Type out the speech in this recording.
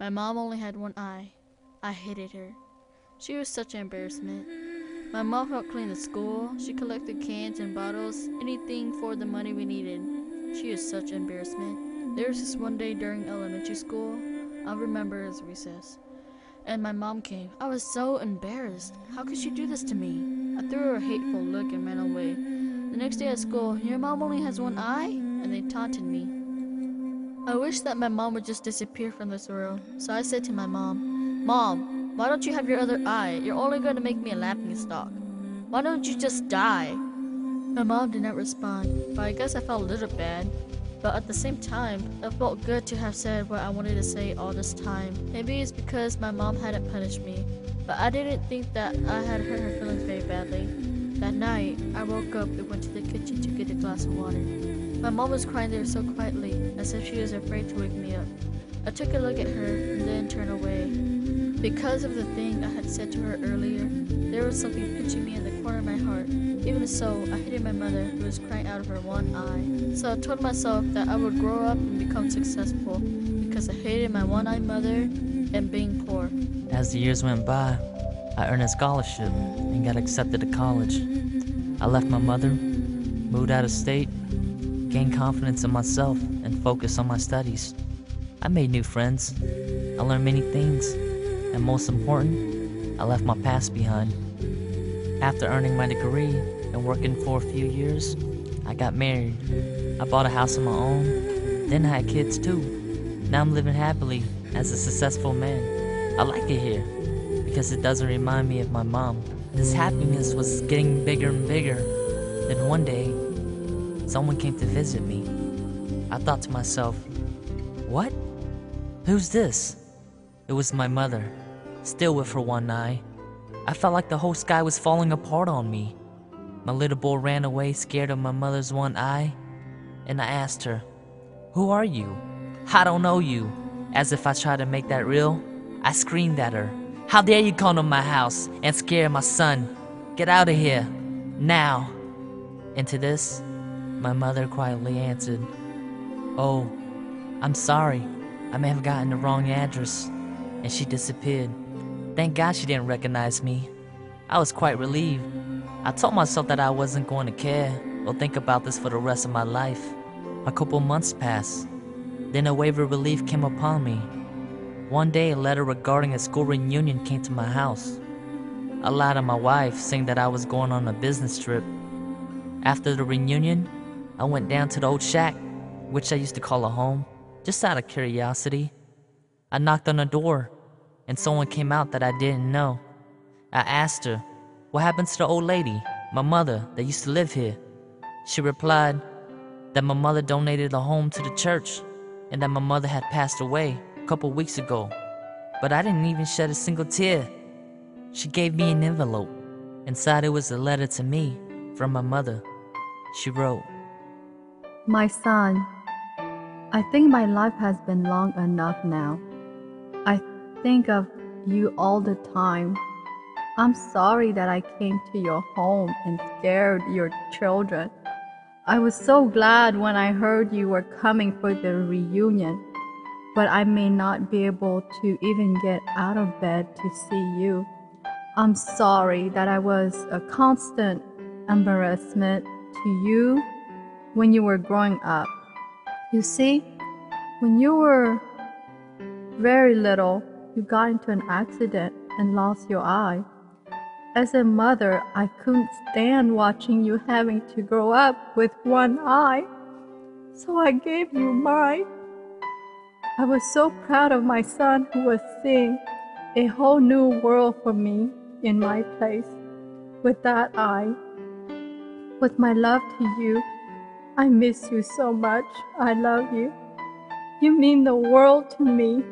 My mom only had one eye. I hated her. She was such an embarrassment. My mom helped clean the school. She collected cans and bottles, anything for the money we needed. She was such an embarrassment. There was this one day during elementary school, I'll remember as recess, and my mom came. I was so embarrassed. How could she do this to me? I threw her a hateful look and ran away. The next day at school, your mom only has one eye? And they taunted me. I wish that my mom would just disappear from this world. So I said to my mom, Mom, why don't you have your other eye? You're only going to make me a laughing stock. Why don't you just die? My mom did not respond, but I guess I felt a little bad. But at the same time, it felt good to have said what I wanted to say all this time. Maybe it's because my mom hadn't punished me, but I didn't think that I had hurt her feelings very badly. That night, I woke up and went to the kitchen to get a glass of water. My mom was crying there so quietly, as if she was afraid to wake me up. I took a look at her and then turned away. Because of the thing I had said to her earlier, there was something pinching me in the corner of my heart. Even so, I hated my mother, who was crying out of her one eye. So I told myself that I would grow up and become successful, because I hated my one-eyed mother and being poor. As the years went by, I earned a scholarship and got accepted to college. I left my mother, moved out of state, gained confidence in myself, and focused on my studies. I made new friends. I learned many things, and most important, I left my past behind. After earning my degree and working for a few years, I got married. I bought a house of my own, then I had kids too. Now I'm living happily as a successful man. I like it here because it doesn't remind me of my mom. This happiness was getting bigger and bigger. Then one day, someone came to visit me. I thought to myself, what? Who's this? It was my mother, still with her one eye. I felt like the whole sky was falling apart on me. My little boy ran away scared of my mother's one eye, and I asked her, who are you? I don't know you. As if I tried to make that real, I screamed at her, how dare you come to my house and scare my son? Get out of here, now. And to this, my mother quietly answered, oh, I'm sorry. I may have gotten the wrong address. And she disappeared. Thank God she didn't recognize me. I was quite relieved. I told myself that I wasn't going to care or think about this for the rest of my life. A couple months passed. Then a wave of relief came upon me. One day, a letter regarding a school reunion came to my house. I lied to my wife, saying that I was going on a business trip. After the reunion, I went down to the old shack, which I used to call a home, just out of curiosity. I knocked on the door, and someone came out that I didn't know. I asked her, what happened to the old lady, my mother, that used to live here? She replied that my mother donated a home to the church, and that my mother had passed away a couple weeks ago. But I didn't even shed a single tear. She gave me an envelope. Inside it was a letter to me from my mother. She wrote, My son, I think my life has been long enough now. I think of you all the time. I'm sorry that I came to your home and scared your children. I was so glad when I heard you were coming for the reunion, but I may not be able to even get out of bed to see you. I'm sorry that I was a constant embarrassment to you when you were growing up. You see, when you were very little, you got into an accident and lost your eye. As a mother, I couldn't stand watching you having to grow up with one eye, so I gave you mine. I was so proud of my son who was seeing a whole new world for me in my place with that eye. With my love to you, I miss you so much. I love you. You mean the world to me.